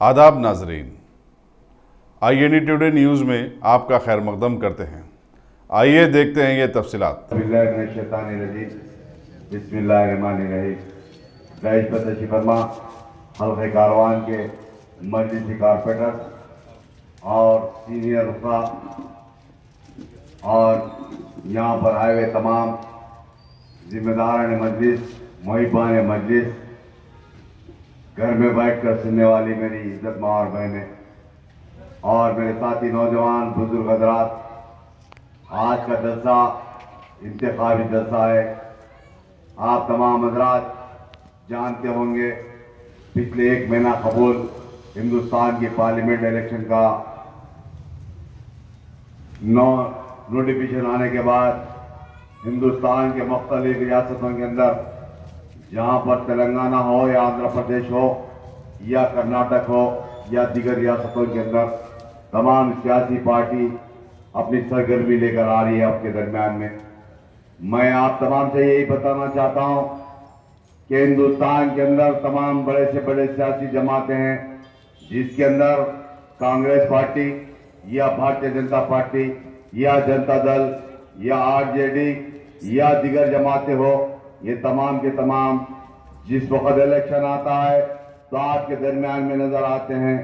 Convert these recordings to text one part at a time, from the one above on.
आदाब नाजरीन, INE today news में आपका खैर मकदम करते हैं। आइए देखते हैं ये तफसीलात। हल्के कारवान के मजलिसी कारपोरेटर और सीनियर रुखा और यहाँ पर आए हुए तमाम जिम्मेदारान मजलिस, मुहिबान मजलिस, घर में बैठकर सुनने वाली मेरी इज्जत मार बहनें और मेरे साथी नौजवान बुजुर्ग हजरात, आज का जलसा इंतखाबी जलसा है। आप तमाम हजरात जानते होंगे पिछले 1 महीना कबूल हिंदुस्तान की पार्लियामेंट इलेक्शन का नोटिफिकेशन आने के बाद हिंदुस्तान के मुख्तलिफ रियासतों के अंदर, जहाँ पर तेलंगाना हो या आंध्र प्रदेश हो या कर्नाटक हो या दीगर रियासतों के अंदर, तमाम सियासी पार्टी अपनी सरगर्मी लेकर आ रही है आपके दरमियान में। मैं आप तमाम से यही बताना चाहता हूँ कि हिंदुस्तान के अंदर तमाम बड़े से बड़े सियासी जमातें हैं, जिसके अंदर कांग्रेस पार्टी या भारतीय जनता पार्टी या जनता दल या RJD या दीगर जमातें हो, ये तमाम के तमाम जिस वक्त इलेक्शन आता है तो आपके दरमियान में नजर आते हैं।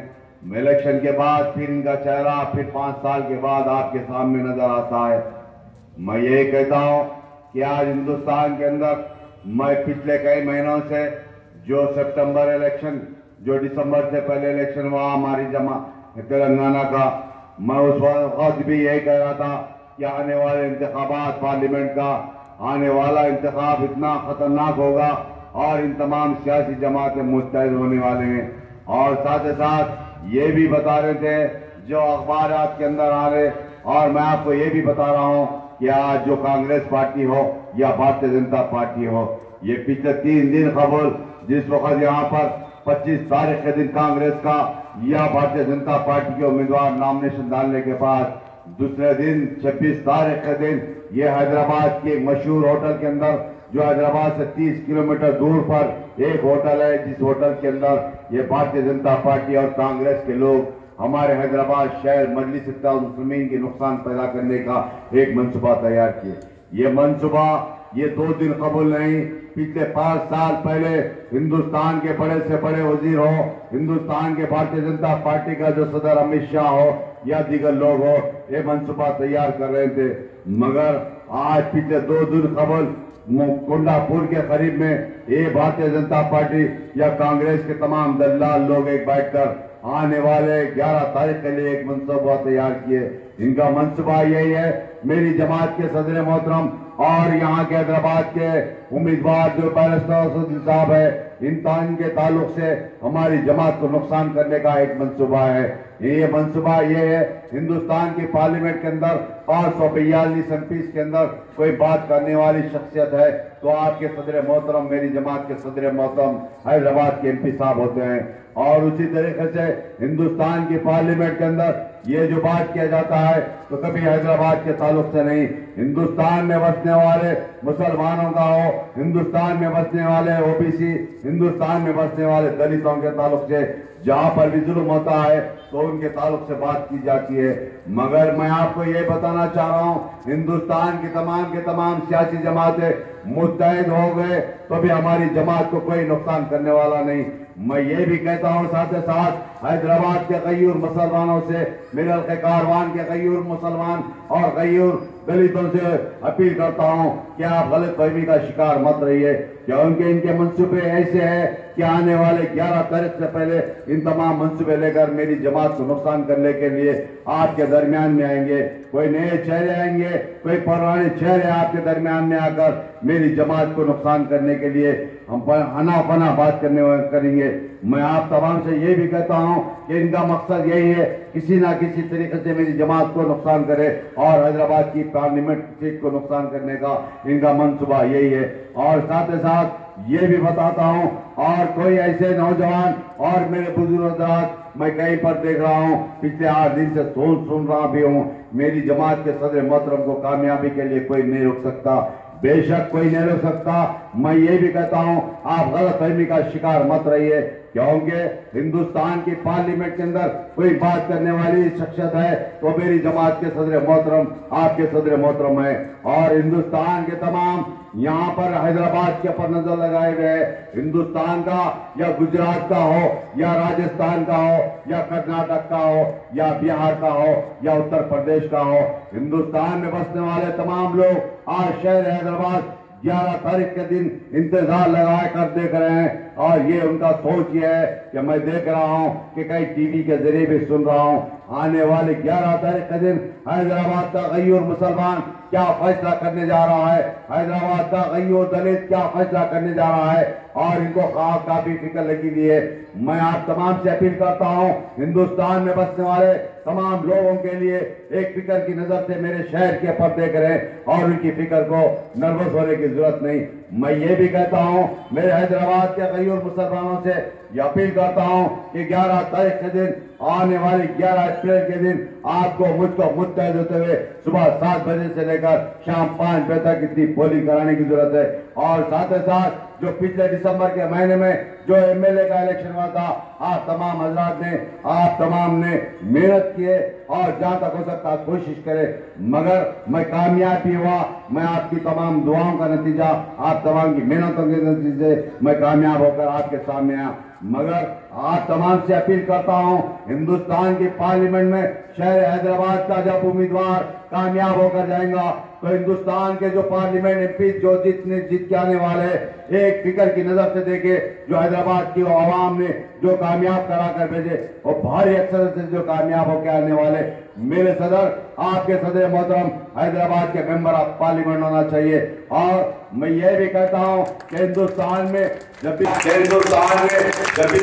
इलेक्शन के बाद फिर इनका चेहरा फिर 5 साल के बाद आपके सामने नजर आता है। मैं यही कहता हूं कि आज हिंदुस्तान के अंदर मैं पिछले कई महीनों से जो सितंबर इलेक्शन, जो दिसंबर से पहले इलेक्शन हुआ हमारी तेलंगाना का, मैं उस वक्त भी यही कह रहा था कि आने वाले इंतखाबात पार्लियामेंट का आने वाला इंतखाब इतना खतरनाक होगा और इन तमाम सियासी जमातें मुस्तैद होने वाले हैं। और साथ ही साथ ये भी बता रहे थे जो अखबारात के अंदर आ रहे, और मैं आपको ये भी बता रहा हूँ कि आज जो कांग्रेस पार्टी हो या भारतीय जनता पार्टी हो, ये पिछले 3 दिन कबल जिस वक्त यहाँ पर 25 तारीख के दिन कांग्रेस का या भारतीय जनता पार्टी के उम्मीदवार नॉमिनेशन डालने के बाद दूसरे दिन 26 तारीख के दिन ये हैदराबाद के एक मशहूर होटल के अंदर, जो हैदराबाद से 30 किलोमीटर दूर पर एक होटल है, जिस होटल के अंदर ये भारतीय जनता पार्टी और कांग्रेस के लोग हमारे हैदराबाद शहर मजलिस मुस्लिमीन के नुकसान पैदा करने का एक मनसूबा तैयार किए। ये मनसूबा ये 2 दिन कबूल नहीं, पिछले 5 साल पहले हिंदुस्तान के बड़े से बड़े वजीर हो, हिंदुस्तान के भारतीय जनता पार्टी का जो सदर अमित शाह हो या दीगर लोग हो, ये मनसूबा तैयार कर रहे थे। मगर आज पिछले 2 दिन कबल कोंडापुर के करीब में ये भारतीय जनता पार्टी या कांग्रेस के तमाम दलाल लोग एक बैठकर आने वाले 11 तारीख के लिए एक मनसूबा तैयार किए। इनका मनसूबा यही है, मेरी जमात के सदर मोहतरम और यहाँ के हैदराबाद के उम्मीदवार जो बैरिस्टर असदुद्दीन साहब है, इनके ताल्लुक से हमारी जमात को नुकसान करने का एक मनसूबा है। ये मनसूबा ये है, हिंदुस्तान की पार्लियामेंट के अंदर 542 MPs के अंदर कोई बात करने वाली शख्सियत है तो आपके सदर मोहतरम, मेरी जमात के सदर मोहतरम हैदराबाद के MP साहब होते हैं। और उसी तरीके से हिंदुस्तान की पार्लियामेंट के अंदर ये जो बात किया जाता है तो कभी हैदराबाद के ताल्लुक से नहीं, हिंदुस्तान में बसने वाले मुसलमानों का हो, हिंदुस्तान में बसने वाले OBC, हिंदुस्तान में बसने वाले दलितों के ताल्लुक से जहां पर भी जुल्म होता है तो उनके ताल्लुक से बात की जाती है। मगर मैं आपको ये बताना चाह रहा हूं, हिंदुस्तान की तमाम सियासी जमातें मुत्तहिद हो गए तो भी हमारी जमात को कोई नुकसान करने वाला नहीं। मैं ये भी कहता हूँ साथ ही साथ हैदराबाद के गयूर मुसलमानों से, मिलल के कारवान के गयूर मुसलमान और गयूर दलितों से अपील करता हूँ कि आप गलत फहमी का शिकार मत रहिए, क्योंकि इनके मंसूबे ऐसे हैं कि आने वाले 11 तारीख से पहले इन तमाम मंसूबे लेकर मेरी जमात को नुकसान करने के लिए आपके दरमियान में आएंगे। कोई नए चेहरे आएंगे, कोई पुराने चेहरे आपके दरमियान में आकर मेरी जमात को नुकसान करने के लिए हम अना पना बात करेंगे। मैं आप तमाम से ये भी कहता हूँ कि इनका मकसद यही है, किसी ना किसी तरीके से मेरी जमात को नुकसान करे और हैदराबाद की पार्लियामेंट सीट को नुकसान करने का इनका मंसूबा यही है। और साथ ही साथ ये भी बताता हूँ, और कोई ऐसे नौजवान और मेरे बुजुर्ग मैं कहीं पर देख रहा हूँ, पिछले 8 दिन से सुन रहा भी हूँ, मेरी जमात के सदर मोहतरम को कामयाबी के लिए कोई नहीं रोक सकता। बेशक कोई नहीं रोक सकता। मैं ये भी कहता हूं आप गलतफहमी का शिकार मत रहिए, क्योंकि हिंदुस्तान की पार्लियामेंट के अंदर कोई बात करने वाली शख्सियत है तो मेरी जमात के सदर मोहतरम, आपके सदर मोहतरम है। और हिंदुस्तान के तमाम यहाँ पर हैदराबाद के ऊपर नजर लगाए हुए हैं, हिंदुस्तान का या गुजरात का हो या राजस्थान का हो या कर्नाटक का हो या बिहार का हो या उत्तर प्रदेश का हो, हिंदुस्तान में बसने वाले तमाम लोग आज शहर हैदराबाद 11 तारीख के दिन इंतजार लगाए कर देख रहे हैं। और ये उनका सोच ये है कि मैं देख रहा हूं कि कई टीवी के जरिए भी सुन रहा हूं, आने वाले 11 तारीख के दिन हैदराबाद का गयूर मुसलमान क्या फैसला करने जा रहा है, हैदराबाद का गयूर दलित क्या फैसला करने जा रहा है, और इनको काफी फिक्र लगी हुई है। मैं आप तमाम से अपील करता हूं, हिंदुस्तान में बसने वाले तमाम लोगों के लिए एक फिक्र की नजर से मेरे शहर के ऊपर देख रहे हैं और उनकी फिक्र को नर्वस होने की जरूरत नहीं। मैं ये भी कहता हूं मेरे हैदराबाद के गयूर मुसलमानों से ये अपील करता हूं कि 11 तारीख के दिन, आने वाली 11 अप्रैल के दिन आपको मुझको मुत्तैद होते हुए सुबह 7 बजे से लेकर शाम 5 बजे तक इतनी पोलिंग कराने की जरूरत है। और साथ ही साथ जो पिछले दिसंबर के महीने में जो एमएलए का इलेक्शन हुआ था, आप तमाम हजरात ने, आप तमाम ने मेहनत किए और जहां तक हो सकता कोशिश करे, मगर मैं कामयाब भी हुआ। मैं आपकी तमाम दुआओं का नतीजा, आप तमाम की मेहनतों के नतीजे मैं कामयाब होकर आपके सामने आया। मगर आप तमाम से अपील करता हूं, हिंदुस्तान की पार्लियामेंट में शहर हैदराबाद का जब उम्मीदवार कामयाब होकर जाएगा तो हिंदुस्तान के जो पार्लियामेंट एमपी जो जीत के आने वाले, एक फिक्र की नजर से देखे जो हैदराबाद की आवाम ने जो कामयाब करा कर भेजे और भारी अक्सर से जो कामयाब होकर आने वाले मेरे सदर, आपके सदर मोहतरम हैदराबाद के मेंबर ऑफ पार्लियामेंट होना चाहिए। और मैं ये भी कहता हूं कि हिंदुस्तान में जब भी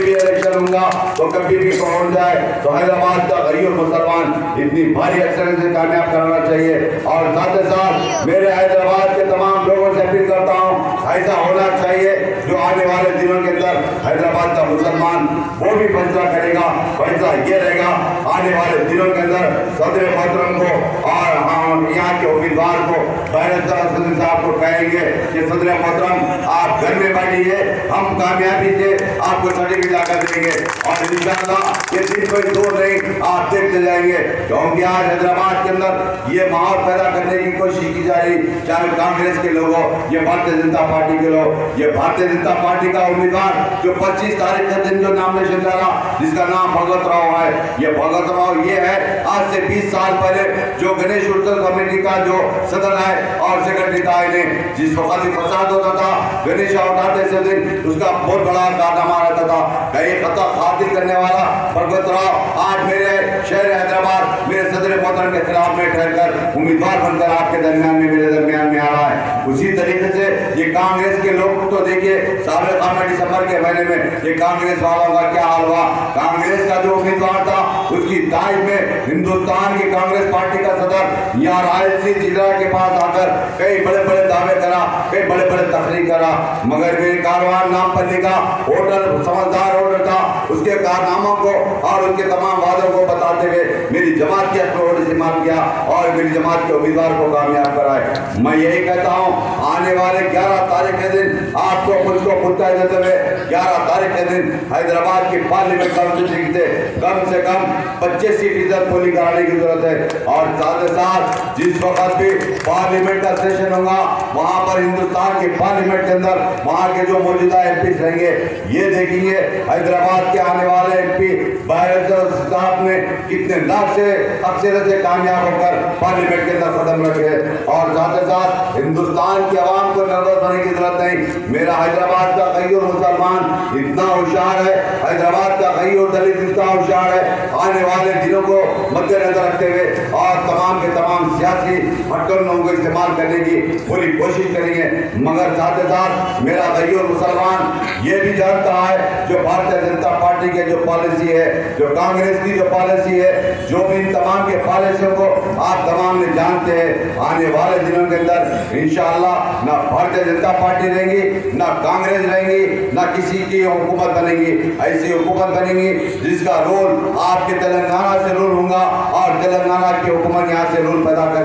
इलेक्शन होगा तो कभी भी पहुंच जाए तो हैदराबाद का गरीब मुसलमान इतनी भारी अक्सर से कामयाब कराना चाहिए। और साथ ही साथ मेरे हैदराबाद के तमाम लोगों से अपील करता हूं, ऐसा होना चाहिए जो आने वाले दिनों के अंदर हैदराबाद का मुसलमान वो भी फैसला करेगा। फैसला ये रहेगा आने वाले दिनों के अंदर सदर मोहतरम को और हम यहाँ के उम्मीदवार को सदर साहब को कहेंगे कि सदर मोहतरम आप घर में बैठिए, हम कामयाबी से आपको सर्टिफिकेट लाकर देंगे। और इंशाअल्लाह ये दिन कोई दूर नहीं, आप देखते जाएंगे, क्योंकि आज हैदराबाद के अंदर ये माहौल पैदा करने की कोशिश की जा रही, चाहे कांग्रेस के लोग हो, ये भारतीय जनता पार्टी के लोग, ये भारतीय जनता पार्टी का उम्मीदवार जो 25 तारीख के दिन जो नामिनेशन डाला, जिसका नाम भगत राव है, ये भगत राव ये है आज से 20 साल पहले जो गणेश उत्सव कमेटी का जो सदर है और सेक्रेटरी था, इन्हें जिस वक्त फसाद होता था गणेश उठाते से दिन उसका बहुत बड़ा कारनामा रहता था, कई खता खातिर करने वाला भगत राव आज मेरे शहर हैदराबाद मेरे सदर मोहतरम के खिलाफ में ठहरकर उम्मीदवार बनकर आपके दरमियान में मेरे दरमियान में आ रहा है। उसी तरीके से ये कांग्रेस के लोग तो देखिए साबिक़ा में दिसंबर के महीने में ये कांग्रेस वालों का क्या हाल हुआ, कांग्रेस का जो उम्मीदवार था उसकी दाई में हिंदुस्तान की कांग्रेस पार्टी का सदर यहाँ रायलसीन जिला के पास आकर कई बड़े बड़े दावे करा, कई बड़े बड़े तकरीर करा, मगर मेरे कारवान नाम पर लिखा होटल समझदार होटल था, उसके कारनामों को और उनके तमाम वादों को बताते हुए मेरी जमात के वोट इस्तेमाल किया और मेरी जमात के उम्मीदवार को कामयाब कराए। मैं यही कहता हूँ आने वाले 11 तारीख के दिन आपको मुझको मुत्तैद देते हुए 11 तारीख के दिन हैदराबाद की पार्लियामेंट कम से कम 85% पोलिंग कराने की जरूरत है। और साथ ही साथ जिस वक्त भी पार्लियामेंट का सेशन होगा वहां पर हिंदुस्तान की पार्लियामेंट के अंदर वहां के जो मौजूदा एमपी रहेंगे ये देखेंगे हैदराबाद के आने वाले एमपी साहब ने कितने लाख से अक्सर से कामयाब होकर पार्लियामेंट के अंदर कदम रखे। और साथ ही साथ हिंदुस्तान की आवाम को नर्वस होने की जरूरत नहीं, मेरा हैदराबाद का गयूर मुसलमान इतना होशियार है, हैदराबाद का गयूर दलित इतना होशियार है, आने वाले दिनों को मद्देनजर रखते हुए और तमाम के तमाम सियासी हटकंडों को इस्तेमाल करने की पूरी कोशिश करेंगे। मगर साथ ही साथ मेरा गयूर मुसलमान ये भी जानता है जो भारतीय जनता पार्टी के जो पॉलिसी है, जो कांग्रेस की जो पॉलिसी है, जो भी इन तमाम के पॉलिसियों को आप तमाम ने जानते हैं। आने वाले दिनों के अंदर इंशाअल्लाह ना भारतीय जनता पार्टी रहेंगी, ना कांग्रेस रहेंगी, ना किसी की हुकूमत बनेगी। ऐसी हुकूमत बनेगी जिसका रोल आपके तेलंगाना से रूल होगा और तेलंगाना की हुकूमत यहाँ से रूल पैदा कर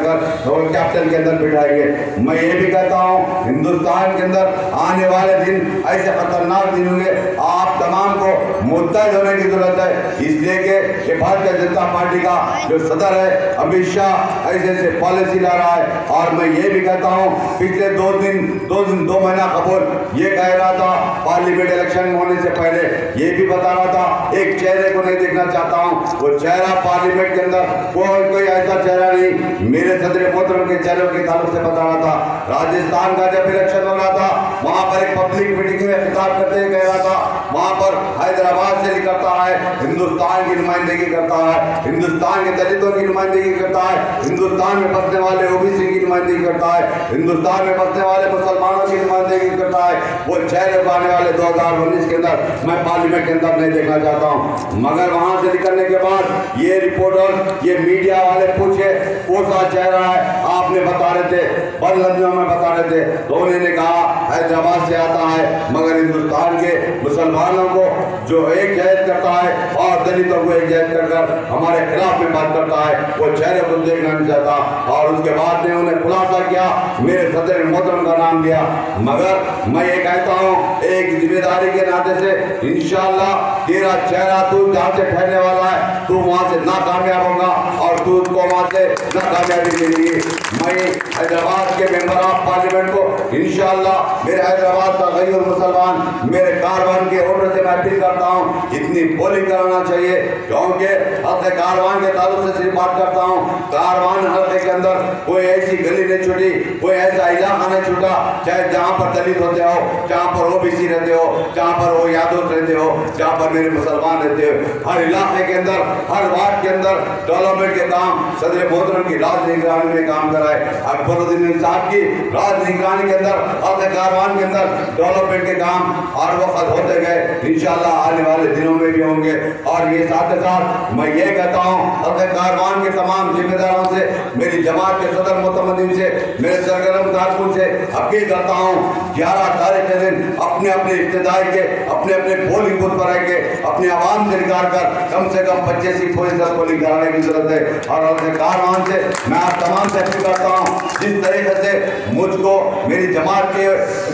कैपिटल के अंदर बिठाएंगे। मैं ये भी कहता हूँ हिंदुस्तान के अंदर आने वाले दिन ऐसे खतरनाक दिन होंगे, आप तमाम को मुत्तैद होने की जरूरत है। इसलिए कि भारतीय जनता पार्टी का जो सदर है अमित शाह ऐसे पॉलिसी ला रहा है। और मैं ये भी कहता हूँ पिछले 2 महीना कबूल ये कह रहा था पार्लियामेंट इलेक्शन होने से पहले, ये भी बता रहा था एक चेहरे को नहीं देखना चाहता हूँ। वो चेहरा पार्लियामेंट के अंदर कोई ऐसा चेहरा नहीं मेरे सदर मोहतरम के चेहरे के ताल्लुक से बता रहा था। राजस्थान का जब इलेक्शन हो रहा था वहां पर एक पब्लिक मीटिंग में खिताब करते हुए कह रहा था, वहां पर हैदराबाद से निकलता है, हिंदुस्तान की नुमाइंदगी करता है, हिंदुस्तान के दलितों की नुमाइंदगी करता है, हिंदुस्तान में बसने वाले ओबीसी की नुमाइंदगी करता है, हिंदुस्तान में बसने वाले मुसलमानों की नुमाइंदगी करता है। वो चेहरे को आने वाले 2019 के अंदर मैं पार्लियामेंट के अंदर नहीं देखना चाहता हूँ। मगर वहां से निकलने के बाद ये रिपोर्टर, ये मीडिया वाले पूछे कौन सा चेहरा है, आपने बता रहे थे, बंद लफ्जों में बता रहे थे, तो उन्होंने कहा हैदराबाद से आता है। मगर हिंदुस्तान के मुसलमानों को जो एक जहद करता है और दलितों को एक जहद कर हमारे खिलाफ में बात करता है, वो चेहरे को देखना नहीं चाहता। और उसके बाद में उन्हें खुलासा किया, मेरे सदर मोहतरम का नाम लिया। मगर मैं ये कहता हूँ एक जिम्मेदारी के नाते से इंशाअल्लाह तेरा चेहरा तू जहाँ से ठहरने वाला है तू वहाँ से नाकामयाब होगा और तू उसको वहाँ से नाकामयाबी मिलेगी। मैं हैदराबाद के मेंबर ऑफ पार्लियामेंट को इंशाअल्लाह मेरे हैदराबाद का गरीब मुसलमान मेरे कारवान के ऑर्डर से मैं अपील करता हूँ इतनी पोलिंग कराना चाहिए, क्योंकि हल्के कारवान के ताल्लुक से सिर्फ बात करता हूँ। कारवान हल्के के अंदर कोई ऐसी गली नहीं छूटी, कोई ऐसा इलाका नहीं छूटा चाहे जहाँ पर दलित होते हो, जहाँ पर ओबीसी रहते हो, जहाँ पर वो यादव रहते हो, जहाँ पर मेरे मुसलमान रहते हो। हर इलाके के अंदर, हर वार्ड के अंदर डेवलपमेंट के काम सदर मोहतरम की राज निगरानी में काम कराए। अकबरुद्दीन साहब की राज निगरानी के अंदर हल्के कारवान के अंदर डेवलपमेंट के काम हर वक्त होते गए, इंशाअल्लाह आने वाले दिनों में भी होंगे। और ये साथ ही साथ मैं ये कहता हूँ हल्के कारवान के तमाम जिम्मेदारों से, मेरी जमात के सदर मुतमद्दिन से, मेरे सरगर्म कारकुन से अपील करता हूँ 11 तारीख के दिन अपने अपने इब्तिदाई के अपने अपने पोलिंग बूथ पर आके अपने आवाम से निकाल कर कम से कम 25% पोलिंग कराने की जरूरत है। और हल्के कारवान से मैं आप तमाम से अपील करता हूँ जिस तरीके से मुझको मेरी जमात के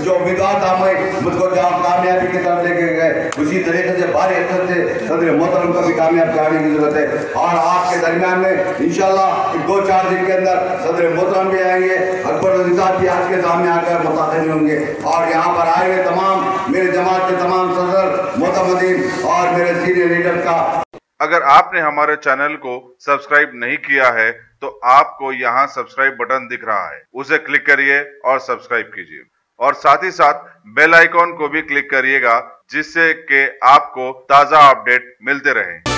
जो उम्मीदवार था मैं मुझको जहाँ कामयाबी की तरफ लेके गए, उसी तरीके से भारी असर से सदर मोहतरम को भी कामयाब कराने की जरूरत है। और आपके दरमियान में इंशाल्लाह 2-4 दिन के अंदर सदर मोहतरम भी आएंगे, अकबरुद्दीन साहब भी आपके सामने आकर मुताबिक होंगे। और यहाँ पर आए हुए तमाम मेरे जमात के तमाम सदर मोहतमदीन और मेरे सीनियर लीडर का। अगर आपने हमारे चैनल को सब्सक्राइब नहीं किया है तो आपको यहाँ सब्सक्राइब बटन दिख रहा है, उसे क्लिक करिए और सब्सक्राइब कीजिए और साथ ही साथ बेल आइकॉन को भी क्लिक करिएगा जिससे कि आपको ताज़ा अपडेट मिलते रहें।